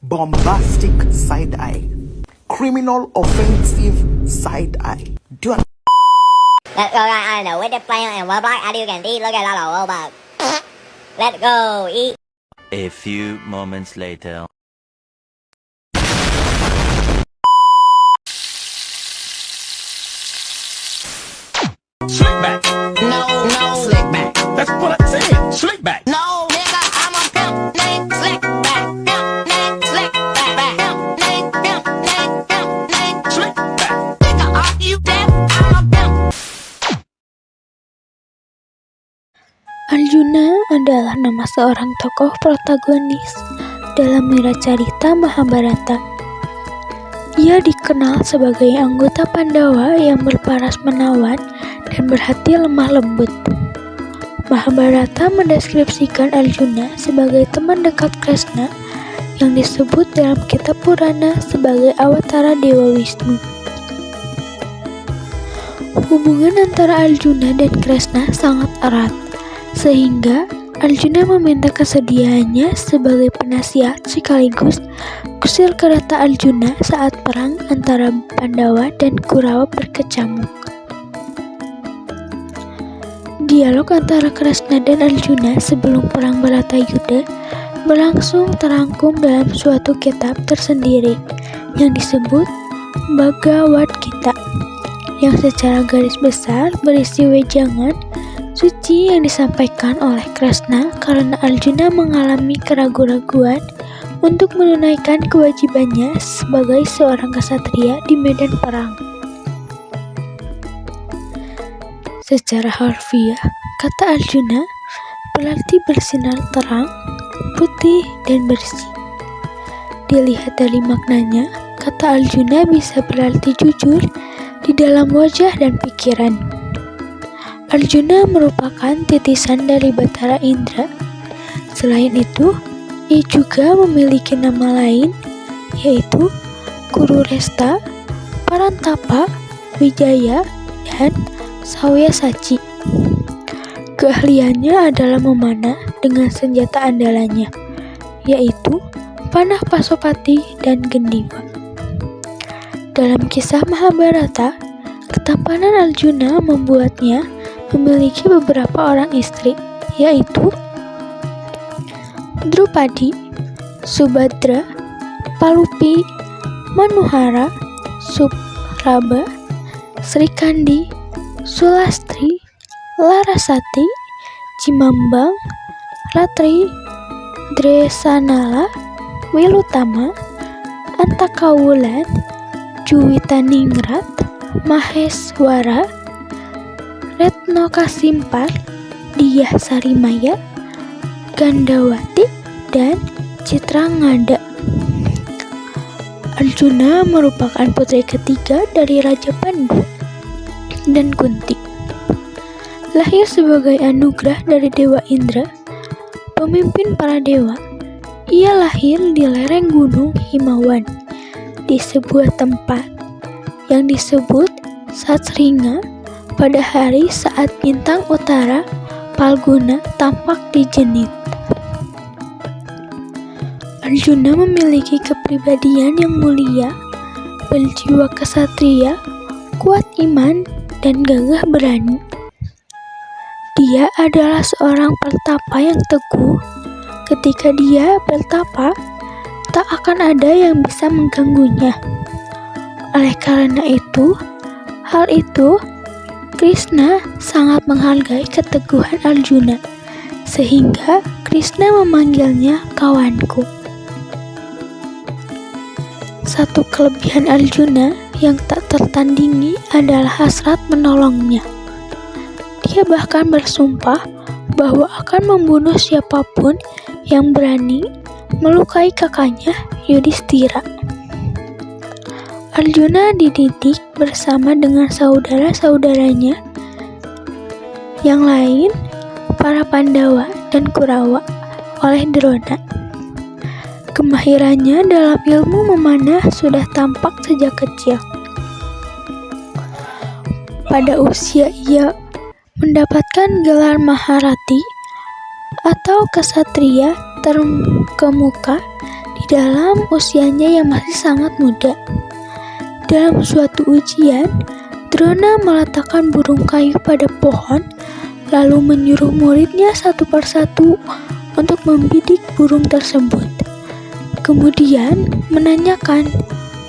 bombastic side eye, criminal offensive side eye. Do you Let's go guys, I know with the player and what black, as you can see, look at that robot. Let's go, eat. A few moments later. Slick back. No, slick back. That's what I said. Slick back. No, nigga, I'm a pimp named Slick Back. Pimp named Slick Back. Pimp named Slick back. Nigga, are you deaf? I'm a pimp. Arjuna adalah nama seorang tokoh protagonis dalam wiracarita Mahabharata. Ia dikenal sebagai anggota Pandawa yang berparas menawan dan berhati lemah lembut. Mahabharata mendeskripsikan Arjuna sebagai teman dekat Kresna yang disebut dalam kitab Purana sebagai awatara Dewa Wisnu. Hubungan antara Arjuna dan Kresna sangat erat, sehingga Arjuna meminta kesediaannya sebagai penasihat sekaligus kusir kereta Arjuna saat perang antara Pandawa dan Kurawa berkecamuk. Dialog antara Kresna dan Arjuna sebelum perang Baratayuda berlangsung terangkum dalam suatu kitab tersendiri yang disebut Bhagavad Gita, yang secara garis besar berisi wejangan suci yang disampaikan oleh Kresna karena Arjuna mengalami keraguan-raguan untuk menunaikan kewajibannya sebagai seorang ksatria di medan perang. Secara harfiah, kata Arjuna berarti bersinar terang, putih, dan bersih. Dilihat dari maknanya, kata Arjuna bisa berarti jujur di dalam wajah dan pikiran. Arjuna merupakan titisan dari Batara Indra. Selain itu, ia juga memiliki nama lain, yaitu Kururesta, Parantapa, Wijaya, dan Sawyasachi. Keahliannya adalah memanah dengan senjata andalannya, yaitu panah Pasopati dan Gendiwa. Dalam kisah Mahabharata, ketampanan Arjuna membuatnya memiliki beberapa orang istri, yaitu Drupadi, Subadra, Palupi, Manuhara, Supraba, Srikandi, Sulastri, Larasati, Cimambang, Ratri, Dresanala, Wilutama, Antakawulan, Juwitaningrat, Maheswara, Retno Kasimpar, Diyah Sarimaya, Gandawati, dan Citrangada. Arjuna merupakan putri ketiga dari Raja Pandu dan Kunti. Lahir sebagai anugerah dari Dewa Indra, pemimpin para dewa. Ia lahir di lereng gunung Himawan, di sebuah tempat yang disebut Satsringa pada hari saat bintang utara Palguna tampak di jenit. Arjuna memiliki kepribadian yang mulia, berjiwa ksatria, kuat iman, dan gagah berani. Dia adalah seorang pertapa yang teguh. Ketika dia bertapa, tak akan ada yang bisa mengganggunya. Oleh karena itu, Krishna sangat menghargai keteguhan Arjuna, sehingga Krishna memanggilnya kawanku. Satu kelebihan Arjuna yang tak tertandingi adalah hasrat menolongnya. Dia bahkan bersumpah bahwa akan membunuh siapapun yang berani melukai kakaknya Yudhistira. Arjuna dididik bersama dengan saudara-saudaranya yang lain, para Pandawa dan Kurawa, oleh Drona. Kemahirannya dalam ilmu memanah sudah tampak sejak kecil. Pada usia ia mendapatkan gelar Maharati atau kesatria terkemuka di dalam usianya yang masih sangat muda. Dalam suatu ujian, Drona meletakkan burung kayu pada pohon, lalu menyuruh muridnya satu persatu untuk membidik burung tersebut. Kemudian menanyakan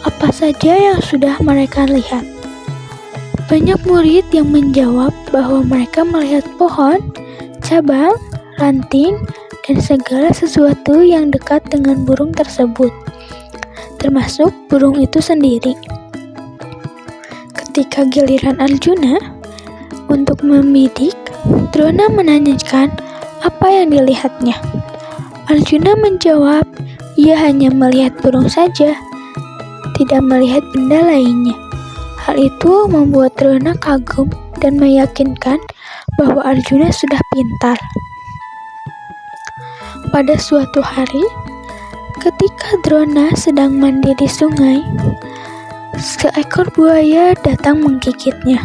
apa saja yang sudah mereka lihat. Banyak murid yang menjawab bahwa mereka melihat pohon, cabang, ranting, dan segala sesuatu yang dekat dengan burung tersebut, termasuk burung itu sendiri. Ketika giliran Arjuna untuk membidik, Drona menanyakan apa yang dilihatnya. Arjuna menjawab, ia hanya melihat burung saja, tidak melihat benda lainnya. Hal itu membuat Drona kagum dan meyakinkan bahwa Arjuna sudah pintar. Pada suatu hari, ketika Drona sedang mandi di sungai, seekor buaya datang menggigitnya.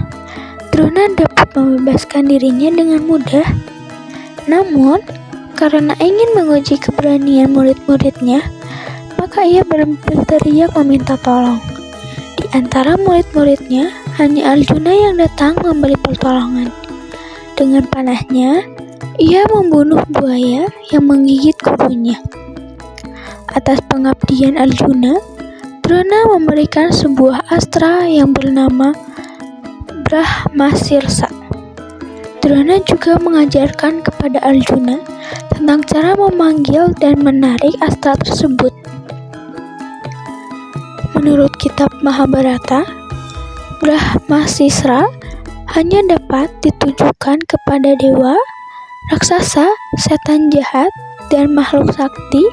Drona dapat membebaskan dirinya dengan mudah. Namun, karena ingin menguji keberanian murid-muridnya, maka ia berteriak meminta tolong. Di antara murid-muridnya, hanya Arjuna yang datang memberi pertolongan. Dengan panahnya, ia membunuh buaya yang menggigit gurunya. Atas pengabdian Arjuna, Drona memberikan sebuah astra yang bernama Brahmasirsa. Drona juga mengajarkan kepada Arjuna tentang cara memanggil dan menarik astra tersebut. Menurut kitab Mahabharata, Brahmasisra hanya dapat ditujukan kepada dewa, raksasa, setan jahat, dan makhluk sakti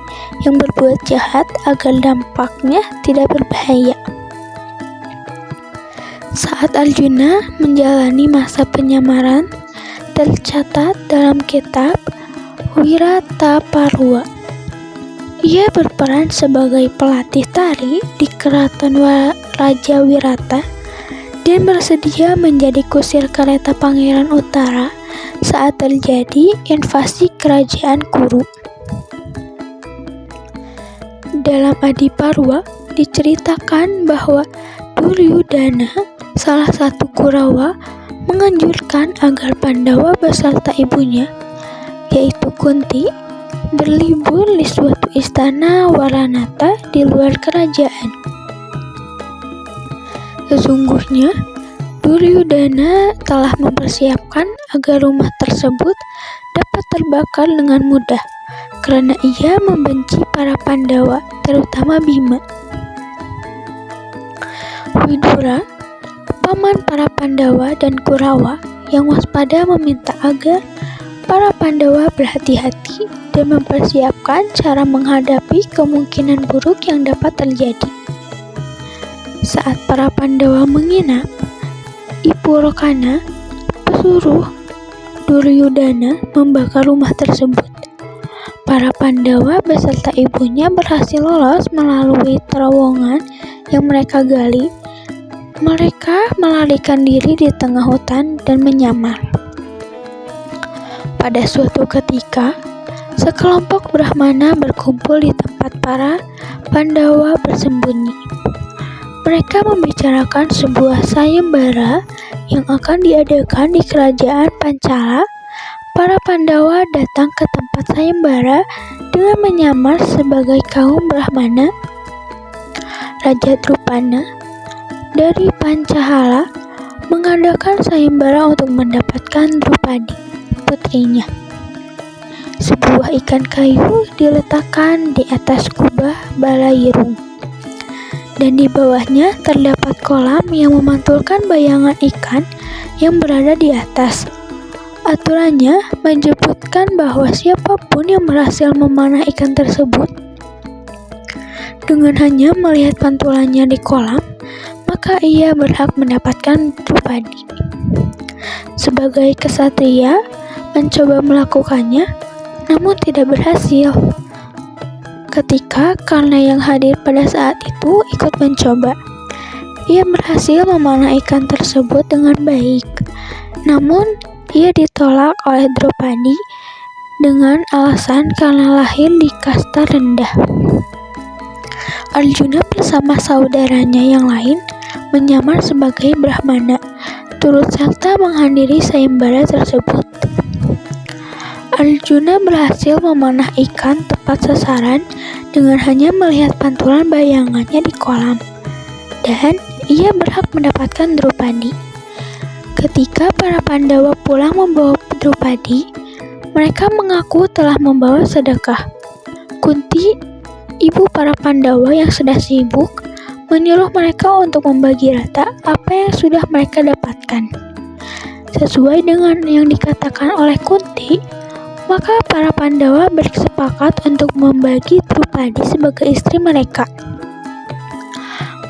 yang berbuat jahat agar dampaknya tidak berbahaya. Saat Arjuna menjalani masa penyamaran, tercatat dalam kitab Wirataparwa. Ia berperan sebagai pelatih tari di keraton Raja Wirata dan bersedia menjadi kusir kereta Pangeran Utara saat terjadi invasi kerajaan Kuru. Dalam Adiparwa diceritakan bahwa Duryudana, salah satu Kurawa, menganjurkan agar Pandawa beserta ibunya, yaitu Kunti, berlibur di suatu istana Waranata di luar kerajaan. Sesungguhnya, Duryudana telah mempersiapkan agar rumah tersebut dapat terbakar dengan mudah, karena ia membenci para Pandawa, terutama Bima. Widura, paman para Pandawa dan Kurawa, yang waspada meminta agar para Pandawa berhati-hati dan mempersiapkan cara menghadapi kemungkinan buruk yang dapat terjadi. Saat para Pandawa menginap, Ipurokana, pesuruh Duryudana, membakar rumah tersebut. Para Pandawa beserta ibunya berhasil lolos melalui terowongan yang mereka gali. Mereka melarikan diri di tengah hutan dan menyamar. Pada suatu ketika, sekelompok Brahmana berkumpul di tempat para Pandawa bersembunyi. Mereka membicarakan sebuah sayembara yang akan diadakan di kerajaan Pancala. Para Pandawa datang ke tempat sayembara dengan menyamar sebagai kaum Brahmana. Raja Drupana dari Pancahala mengadakan sayembara untuk mendapatkan Drupadi, putrinya. Sebuah ikan kayu diletakkan di atas kubah Balayirung, dan di bawahnya terdapat kolam yang memantulkan bayangan ikan yang berada di atas. Aturannya menyebutkan bahwa siapapun yang berhasil memanah ikan tersebut dengan hanya melihat pantulannya di kolam, maka ia berhak mendapatkan Drupadi. Sebagai kesatria, mencoba melakukannya, namun tidak berhasil. Ketika karena yang hadir pada saat itu ikut mencoba, ia berhasil memanah ikan tersebut dengan baik. Namun, ia ditolak oleh Drupadi dengan alasan karena lahir di kasta rendah. Arjuna bersama saudaranya yang lain menyamar sebagai Brahmana, turut serta menghadiri sayembara tersebut. Arjuna berhasil memanah ikan tepat sasaran dengan hanya melihat pantulan bayangannya di kolam, dan ia berhak mendapatkan Drupadi. Ketika para Pandawa pulang membawa Drupadi, mereka mengaku telah membawa sedekah. Kunti, ibu para Pandawa yang sedang sibuk, menyuruh mereka untuk membagi rata apa yang sudah mereka dapatkan. Sesuai dengan yang dikatakan oleh Kunti, maka para Pandawa bersepakat untuk membagi Drupadi sebagai istri mereka.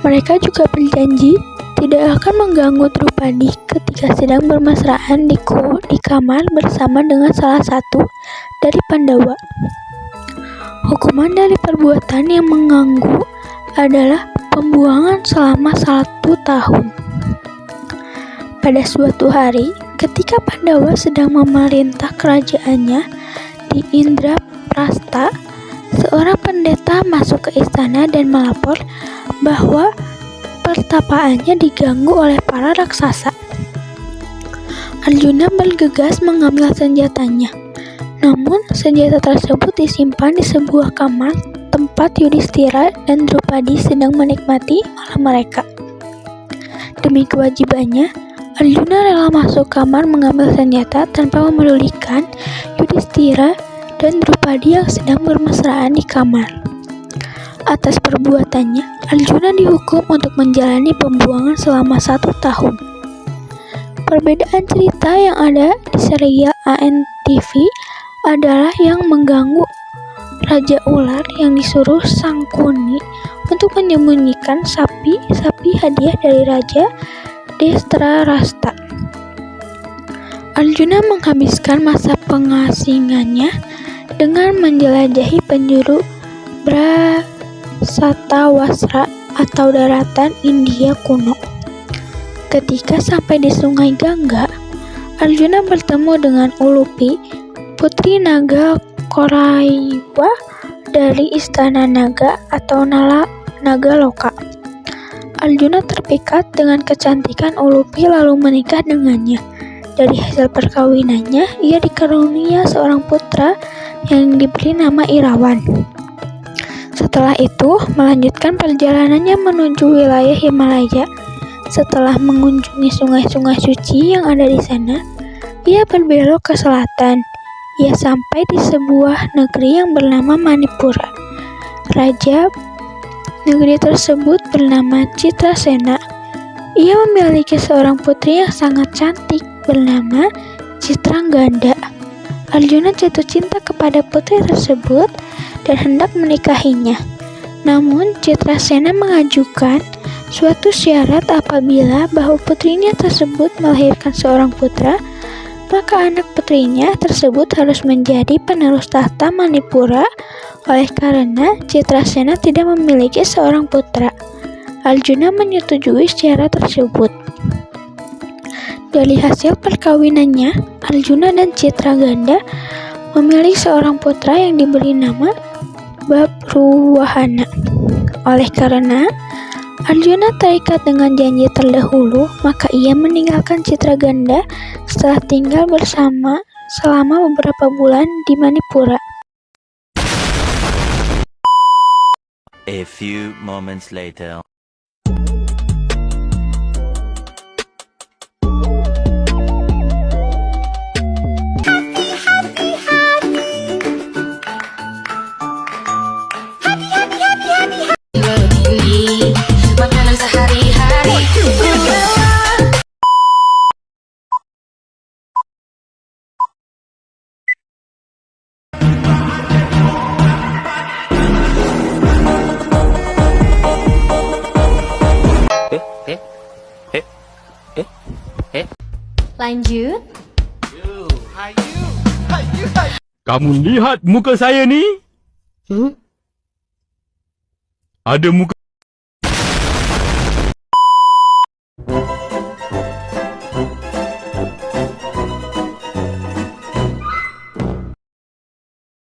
Mereka juga berjanji tidak akan mengganggu Drupadi ketika sedang bermesraan di kamar bersama dengan salah satu dari Pandawa. Hukuman dari perbuatan yang mengganggu adalah pembuangan selama 1 tahun. Pada suatu hari, ketika Pandawa sedang memerintah kerajaannya di Indraprastha, seorang pendeta masuk ke istana dan melapor bahwa pertapaannya diganggu oleh para raksasa. Arjuna bergegas mengambil senjatanya, namun senjata tersebut disimpan di sebuah kamar tempat Yudhistira dan Drupadi sedang menikmati malam mereka. Demi kewajibannya, Arjuna rela masuk kamar mengambil senjata tanpa memedulikan Yudhistira dan Drupadi yang sedang bermesraan di kamar. Atas perbuatannya, Arjuna dihukum untuk menjalani pembuangan selama 1 tahun. Perbedaan cerita yang ada di serial ANTV adalah yang mengganggu Raja Ular yang disuruh Sangkuni untuk menyembunyikan sapi hadiah dari Raja Dhritarashtra. Arjuna menghabiskan masa pengasingannya dengan menjelajahi penjuru Brahsatawasra atau daratan India kuno. Ketika sampai di Sungai Gangga, Arjuna bertemu dengan Ulupi, putri naga Koraiwa dari Istana Naga atau Naga Loka. Arjuna terpikat dengan kecantikan Ulupi lalu menikah dengannya. Dari hasil perkawinannya, ia dikarunia seorang putra yang diberi nama Irawan. Setelah itu, melanjutkan perjalanannya menuju wilayah Himalaya. Setelah mengunjungi sungai-sungai suci yang ada di sana, ia berbelok ke selatan. Ia sampai di sebuah negeri yang bernama Manipura. Raja negeri tersebut bernama Citrasena. Ia memiliki seorang putri yang sangat cantik bernama Citraganda. Arjuna jatuh cinta kepada putri tersebut dan hendak menikahinya. Namun Citrasena mengajukan suatu syarat apabila bahwa putrinya tersebut melahirkan seorang putra, maka anak putrinya tersebut harus menjadi penerus tahta Manipura. Oleh karena Citrasena tidak memiliki seorang putra, Arjuna menyetujui syarat tersebut. Dari hasil perkawinannya, Arjuna dan Citraganda memilih seorang putra yang diberi nama Babruwahana. Oleh karena Arjuna terikat dengan janji terdahulu, maka ia meninggalkan Citraganda setelah tinggal bersama selama beberapa bulan di Manipura. A few moments later. Makanan sehari-hari. Lanjut. Kamu lihat muka saya ni? Ada muka